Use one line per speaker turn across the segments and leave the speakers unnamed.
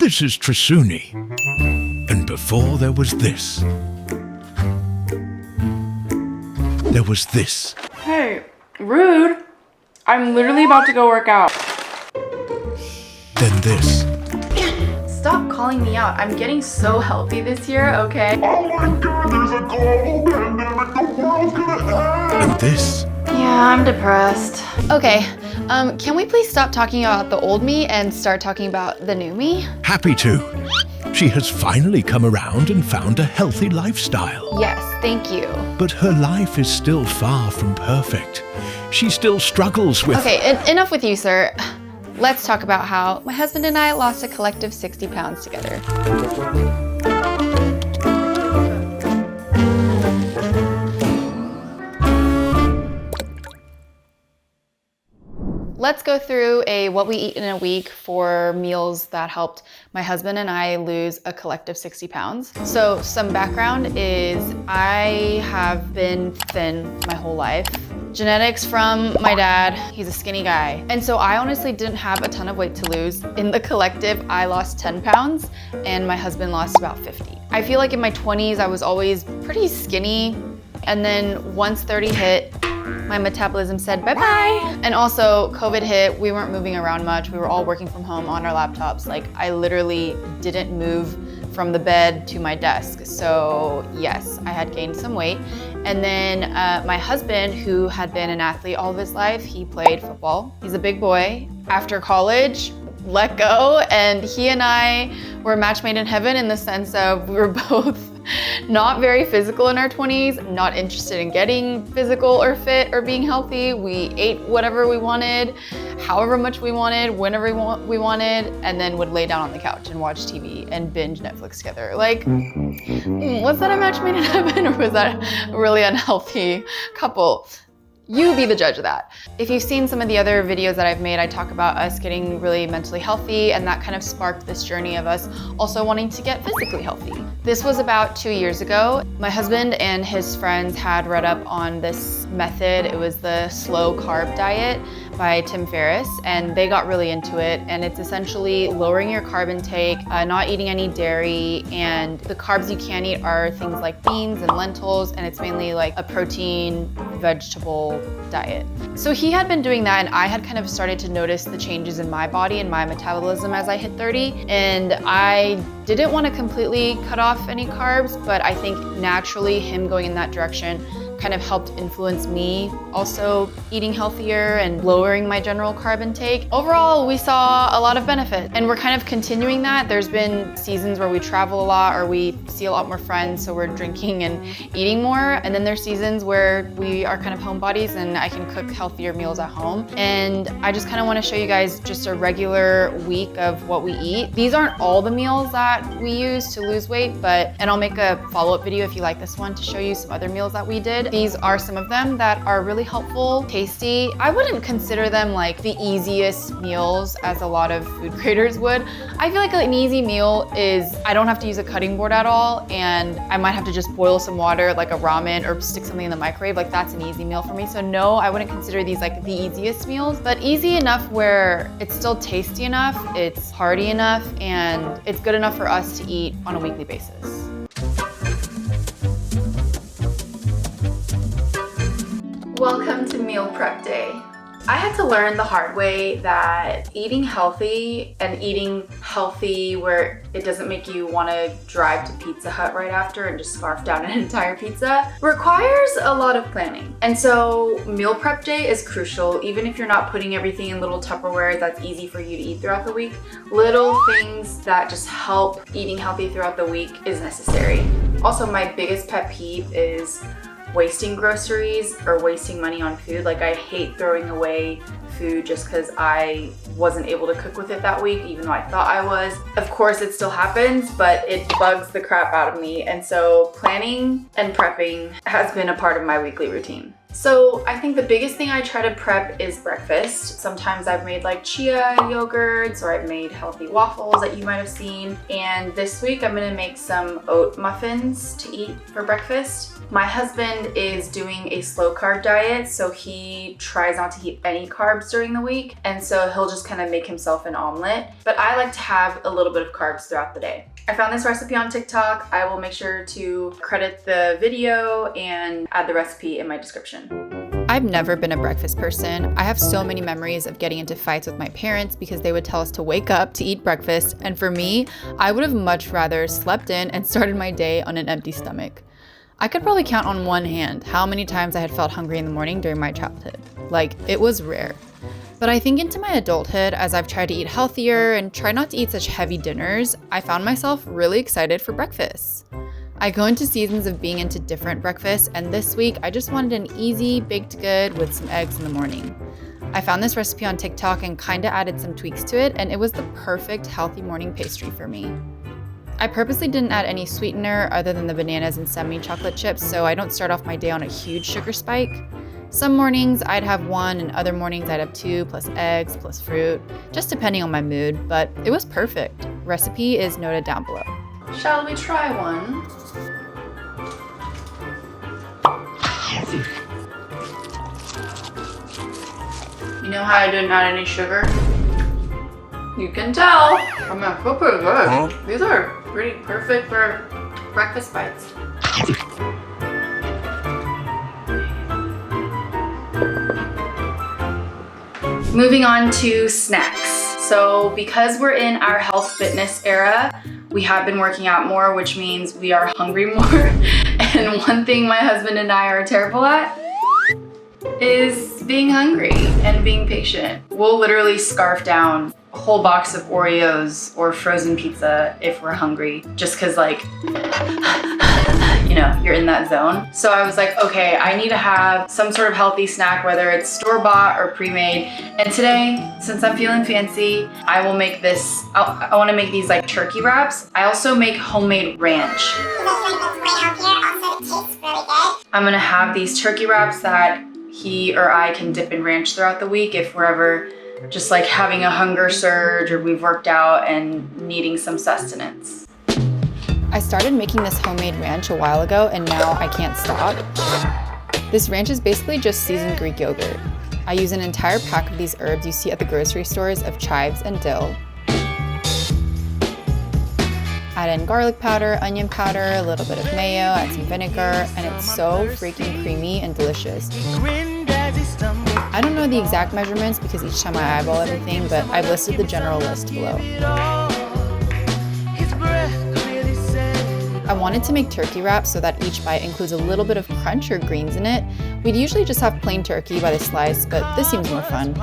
This is Trisuni. And before there was this. There was this.
Hey, rude. I'm literally about to go work out.
Then this.
Stop calling me out. I'm getting so healthy this year, okay?
Oh my god, there's a global pandemic. The world's gonna end.
And this.
Yeah, I'm depressed.
Okay, can we please stop talking about the old me and start talking about the new me?
Happy to. She has finally come around and found a healthy lifestyle.
Yes, thank you.
But her life is still far from perfect. She still struggles with...
Okay, enough with you, sir. Let's talk about how my husband and I lost a collective 60 pounds together. Let's go through what we eat in a week for meals that helped my husband and I lose a collective 60 pounds. So some background is I have been thin my whole life. Genetics from my dad, he's a skinny guy. And so I honestly didn't have a ton of weight to lose. In the collective, I lost 10 pounds and my husband lost about 50. I feel like in my 20s, I was always pretty skinny. And then once 30 hit, my metabolism said bye-bye. And also COVID hit, we weren't moving around much. We were all working from home on our laptops. Like I literally didn't move from the bed to my desk. So yes, I had gained some weight. And then my husband, who had been an athlete all of his life, he played football. He's a big boy. After college, let go. And he and I were a match made in heaven in the sense of we were both not very physical in our 20s, not interested in getting physical or fit or being healthy. We ate whatever we wanted, however much we wanted, whenever we wanted, and then would lay down on the couch and watch TV and binge Netflix together. Like, was that a match made in heaven or was that a really unhealthy couple? You be the judge of that. If you've seen some of the other videos that I've made, I talk about us getting really mentally healthy, and that kind of sparked this journey of us also wanting to get physically healthy. This was about 2 years ago. My husband and his friends had read up on this method. It was the slow carb diet by Tim Ferriss, and they got really into it. And it's essentially lowering your carb intake, not eating any dairy, and the carbs you can eat are things like beans and lentils, and it's mainly like a protein, vegetable diet. So he had been doing that, and I had kind of started to notice the changes in my body and my metabolism as I hit 30. And I didn't want to completely cut off any carbs, but I think naturally him going in that direction kind of helped influence me also eating healthier and lowering my general carb intake. Overall, we saw a lot of benefit, and we're kind of continuing that. There's been seasons where we travel a lot or we see a lot more friends, so we're drinking and eating more. And then there's seasons where we are kind of homebodies and I can cook healthier meals at home. And I just kind of want to show you guys just a regular week of what we eat. These aren't all the meals that we use to lose weight, and I'll make a follow-up video if you like this one to show you some other meals that we did. These are some of them that are really helpful, tasty. I wouldn't consider them like the easiest meals as a lot of food creators would. I feel like an easy meal is I don't have to use a cutting board at all, and I might have to just boil some water like a ramen or stick something in the microwave. Like that's an easy meal for me. So no, I wouldn't consider these like the easiest meals, but easy enough where it's still tasty enough, it's hearty enough, and it's good enough for us to eat on a weekly basis. Welcome to meal prep day. I had to learn the hard way that eating healthy and eating healthy where it doesn't make you want to drive to Pizza Hut right after and just scarf down an entire pizza requires a lot of planning. And so meal prep day is crucial, even if you're not putting everything in little Tupperware that's easy for you to eat throughout the week. Little things that just help eating healthy throughout the week is necessary. Also, my biggest pet peeve is wasting groceries or wasting money on food. Like I hate throwing away food just because I wasn't able to cook with it that week, even though I thought I was. Of course it still happens, but it bugs the crap out of me. And so planning and prepping has been a part of my weekly routine.
So I think the biggest thing I try to prep is breakfast. Sometimes I've made like chia yogurts, or I've made healthy waffles that you might have seen. And this week I'm gonna make some oat muffins to eat for breakfast. My husband is doing a slow carb diet, so he tries not to eat any carbs during the week. And so he'll just kind of make himself an omelet. But I like to have a little bit of carbs throughout the day. I found this recipe on TikTok. I will make sure to credit the video and add the recipe in my description.
I've never been a breakfast person. I have so many memories of getting into fights with my parents because they would tell us to wake up to eat breakfast. And for me, I would have much rather slept in and started my day on an empty stomach. I could probably count on one hand how many times I had felt hungry in the morning during my childhood. Like, it was rare. But I think into my adulthood, as I've tried to eat healthier and try not to eat such heavy dinners, I found myself really excited for breakfast. I go into seasons of being into different breakfasts, and this week I just wanted an easy baked good with some eggs in the morning. I found this recipe on TikTok and kinda added some tweaks to it, and it was the perfect healthy morning pastry for me. I purposely didn't add any sweetener other than the bananas and semi-chocolate chips, so I don't start off my day on a huge sugar spike. Some mornings I'd have one, and other mornings I'd have two, plus eggs, plus fruit, just depending on my mood, but it was perfect. Recipe is noted down below.
Shall we try one? You know how I didn't add any sugar? You can tell. I'm gonna feel pretty good. These are pretty perfect for breakfast bites. Moving on to snacks. So because we're in our health fitness era, we have been working out more, which means we are hungry more. And one thing my husband and I are terrible at is being hungry and being patient. We'll literally scarf down a whole box of Oreos or frozen pizza if we're hungry, just cause like, you know, you're in that zone. So I was like, okay, I need to have some sort of healthy snack, whether it's store-bought or pre-made. And today, since I'm feeling fancy, I will make this, I wanna make these like turkey wraps. I also make homemade ranch. I'm gonna have these turkey wraps that he or I can dip in ranch throughout the week if we're ever just like having a hunger surge or we've worked out and needing some sustenance.
I started making this homemade ranch a while ago, and now I can't stop. This ranch is basically just seasoned Greek yogurt. I use an entire pack of these herbs you see at the grocery stores of chives and dill. Add in garlic powder, onion powder, a little bit of mayo, add some vinegar, and it's so freaking creamy and delicious. I don't know the exact measurements because each time I eyeball everything, but I've listed the general list below. I wanted to make turkey wraps so that each bite includes a little bit of crunch or greens in it. We'd usually just have plain turkey by the slice, but this seems more fun.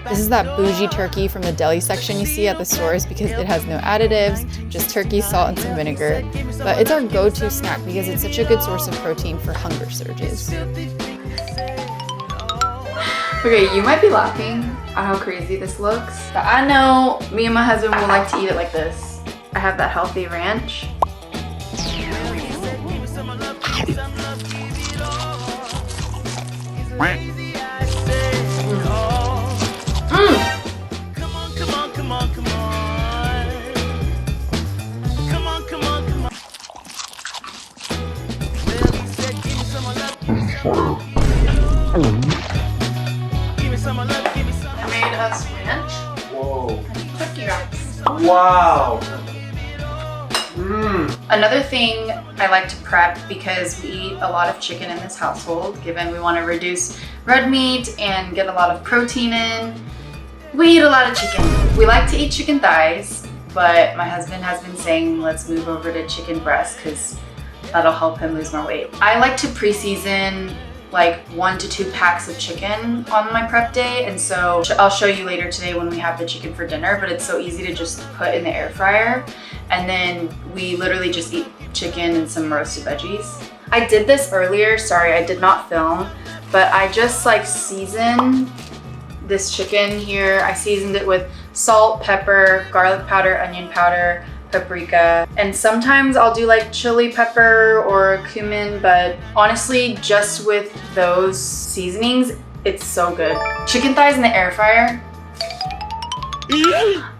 This is that bougie turkey from the deli section you see at the stores because it has no additives, just turkey, salt, and some vinegar. But it's our go-to snack because it's such a good source of protein for hunger surges.
Okay, you might be laughing at how crazy this looks, but I know me and my husband will like to eat it like this. I have that healthy ranch. I made us ranch.
Whoa.
Turkey wraps.
Wow.
Another thing I like to prep because we eat a lot of chicken in this household, given we want to reduce red meat and get a lot of protein in. We eat a lot of chicken. We like to eat chicken thighs, but my husband has been saying let's move over to chicken breast because that'll help him lose more weight. I like to pre-season like 1 to 2 packs of chicken on my prep day, and so I'll show you later today when we have the chicken for dinner, but it's so easy to just put in the air fryer, and then we literally just eat chicken and some roasted veggies. I did this earlier, sorry I did not film, but I just like seasoned this chicken here. I seasoned it with salt, pepper, garlic powder, onion powder, paprika, and sometimes I'll do like chili pepper or cumin, but honestly, just with those seasonings, it's so good. Chicken thighs in the air fryer.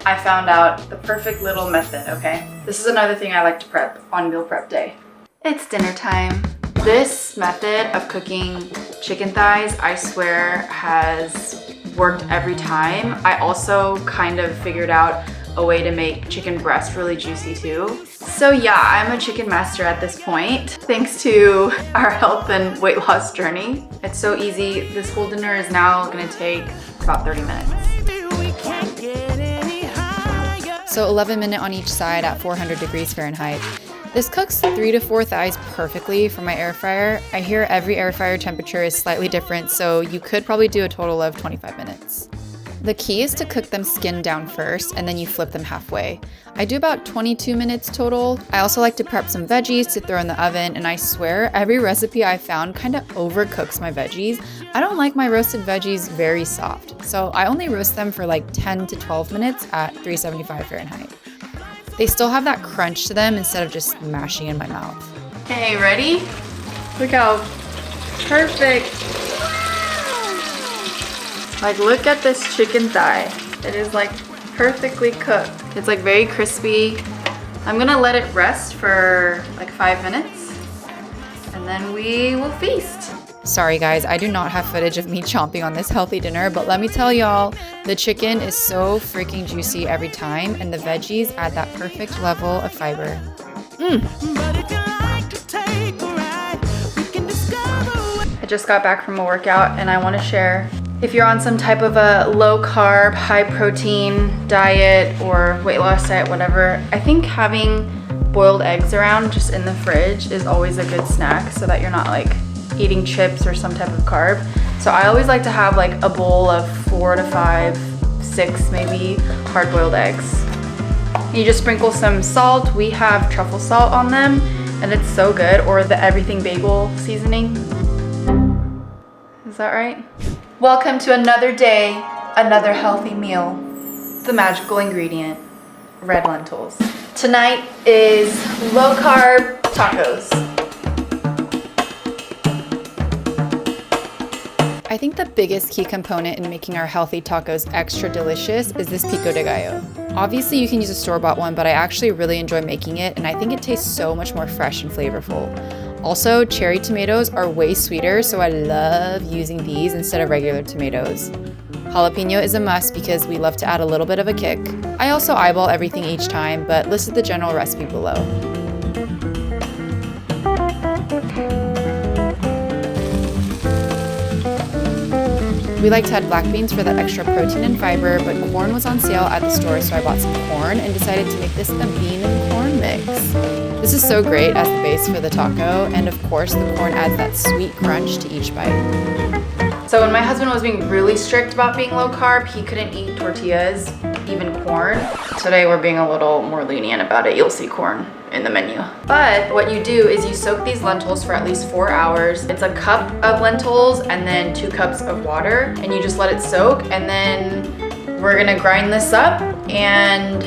I found out the perfect little method, okay? This is another thing I like to prep on meal prep day. It's dinner time. This method of cooking chicken thighs, I swear, has worked every time. I also kind of figured out a way to make chicken breast really juicy too. So yeah, I'm a chicken master at this point, thanks to our health and weight loss journey. It's so easy. This whole dinner is now gonna take about 30 minutes.
So 11 minutes on each side at 400 degrees Fahrenheit. This cooks 3 to 4 thighs perfectly for my air fryer. I hear every air fryer temperature is slightly different, so you could probably do a total of 25 minutes. The key is to cook them skin down first, and then you flip them halfway. I do about 22 minutes total. I also like to prep some veggies to throw in the oven, and I swear every recipe I found kind of overcooks my veggies. I don't like my roasted veggies very soft, so I only roast them for like 10 to 12 minutes at 375 Fahrenheit. They still have that crunch to them instead of just mashing in my mouth.
Okay, ready? Look how perfect. Like, look at this chicken thigh. It is like perfectly cooked. It's like very crispy. I'm gonna let it rest for like 5 minutes and then we will feast.
Sorry guys, I do not have footage of me chomping on this healthy dinner, but let me tell y'all, the chicken is so freaking juicy every time, and the veggies add that perfect level of fiber. I just got back from a workout and I want to share. If you're on some type of a low carb, high protein diet or weight loss diet, whatever, I think having boiled eggs around just in the fridge is always a good snack so that you're not like eating chips or some type of carb. So I always like to have like a bowl of 4 to 5, 6 maybe hard-boiled eggs. You just sprinkle some salt. We have truffle salt on them and it's so good, or the everything bagel seasoning. Is that right? Welcome to another day, another healthy meal. The magical ingredient, red lentils. Tonight is low carb tacos. I think the biggest key component in making our healthy tacos extra delicious is this pico de gallo. Obviously you can use a store-bought one, but I actually really enjoy making it and I think it tastes so much more fresh and flavorful. Also, cherry tomatoes are way sweeter, so I love using these instead of regular tomatoes. Jalapeno is a must because we love to add a little bit of a kick. I also eyeball everything each time, but listed the general recipe below. We like to add black beans for that extra protein and fiber, but corn was on sale at the store, so I bought some corn and decided to make this a bean and corn mix. This is so great as the base for the taco, and of course the corn adds that sweet crunch to each bite. So when my husband was being really strict about being low carb, he couldn't eat tortillas, even corn. Today we're being a little more lenient about it. You'll see corn in the menu. But what you do is you soak these lentils for at least 4 hours. It's a cup of lentils and then 2 cups of water, and you just let it soak, and then we're gonna grind this up and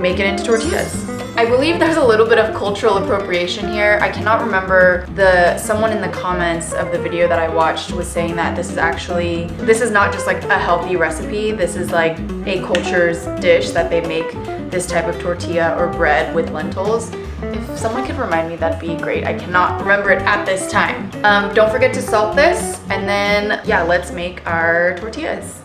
make it into tortillas. I believe there's a little bit of cultural appropriation here. I cannot remember, someone in the comments of the video that I watched was saying that this is not just like a healthy recipe, this is like a culture's dish that they make this type of tortilla or bread with lentils. If someone could remind me, that'd be great. I cannot remember it at this time. Don't forget to salt this, and then yeah, let's make our tortillas.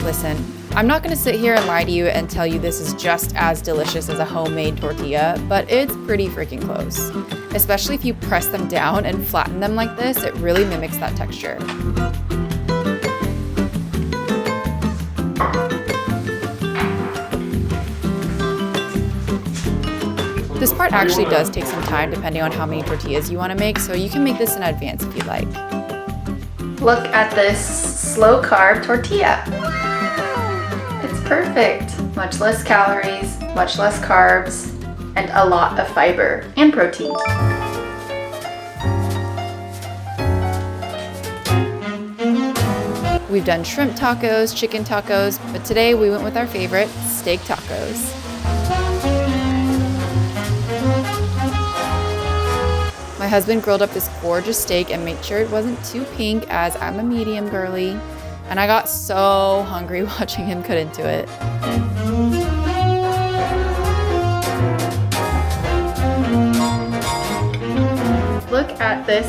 Listen, I'm not gonna sit here and lie to you and tell you this is just as delicious as a homemade tortilla, but it's pretty freaking close. Especially if you press them down and flatten them like this, it really mimics that texture. This part actually does take some time depending on how many tortillas you want to make, so you can make this in advance if you'd like. Look at this slow carb tortilla. It's perfect. Much less calories, much less carbs, and a lot of fiber and protein. We've done shrimp tacos, chicken tacos, but today we went with our favorite, steak tacos. My husband grilled up this gorgeous steak and made sure it wasn't too pink as I'm a medium girly. And I got so hungry watching him cut into it. Look at this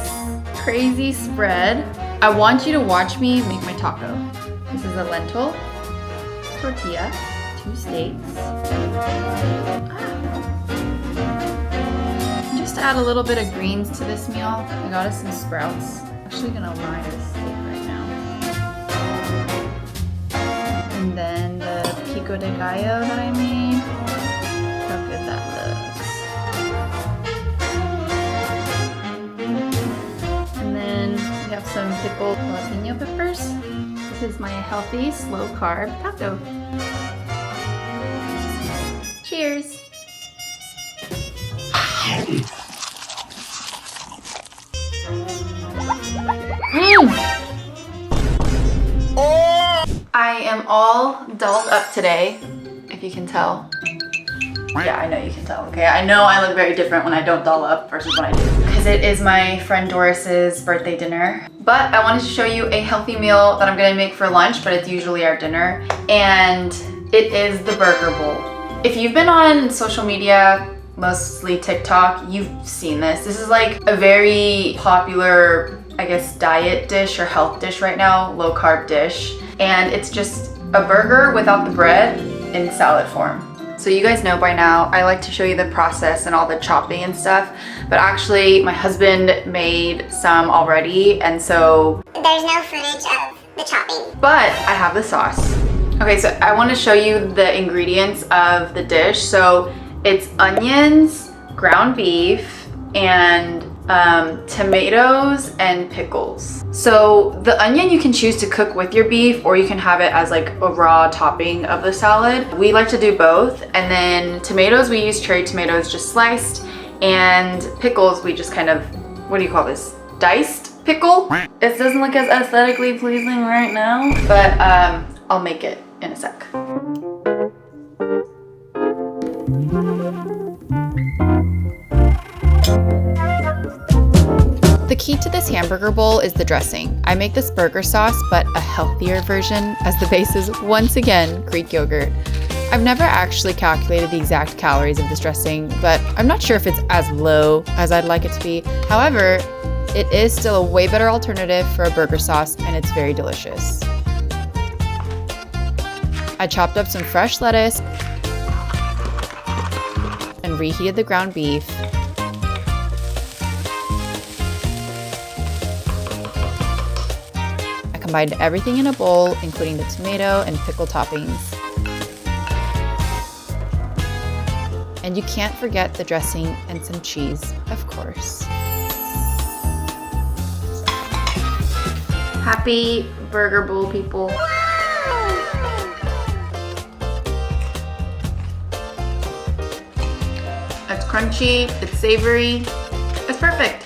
crazy spread. I want you to watch me make my taco. This is a lentil, tortilla, 2 steaks. Just to add a little bit of greens to this meal, I got us some sprouts. I'm actually gonna line this steak right now. And then the pico de gallo that I made. How good that looks. And then we have some pickled jalapeno peppers. This is my healthy, slow carb taco. Cheers. I am all dolled up today, if you can tell. Yeah, I know you can tell, okay? I know I look very different when I don't doll up versus when I do. Because it is my friend Doris's birthday dinner. But I wanted to show you a healthy meal that I'm gonna make for lunch, but it's usually our dinner. And it is the burger bowl. If you've been on social media, mostly TikTok, you've seen this. This is like a very popular, I guess, diet dish or health dish right now, low carb dish. And it's just a burger without the bread in salad form. So you guys know by now, I like to show you the process and all the chopping and stuff, but actually my husband made some already, and so
there's no footage of the chopping.
But I have the sauce. Okay, so I want to show you the ingredients of the dish. So it's onions, ground beef, and tomatoes and pickles. So the onion you can choose to cook with your beef, or you can have it as like a raw topping of the salad. We like to do both. And then tomatoes, we use cherry tomatoes just sliced, and pickles we just kind of, what do you call this? Diced pickle? It doesn't look as aesthetically pleasing right now, but I'll make it in a sec.
The key to this hamburger bowl is the dressing. I make this burger sauce, but a healthier version, as the base is once again Greek yogurt. I've never actually calculated the exact calories of this dressing, but I'm not sure if it's as low as I'd like it to be. However, it is still a way better alternative for a burger sauce, and it's very delicious. I chopped up some fresh lettuce and reheated the ground beef. I combined everything in a bowl, including the tomato and pickle toppings. And you can't forget the dressing and some cheese, of course.
Happy burger bowl, people. It's crunchy, it's savory, it's perfect.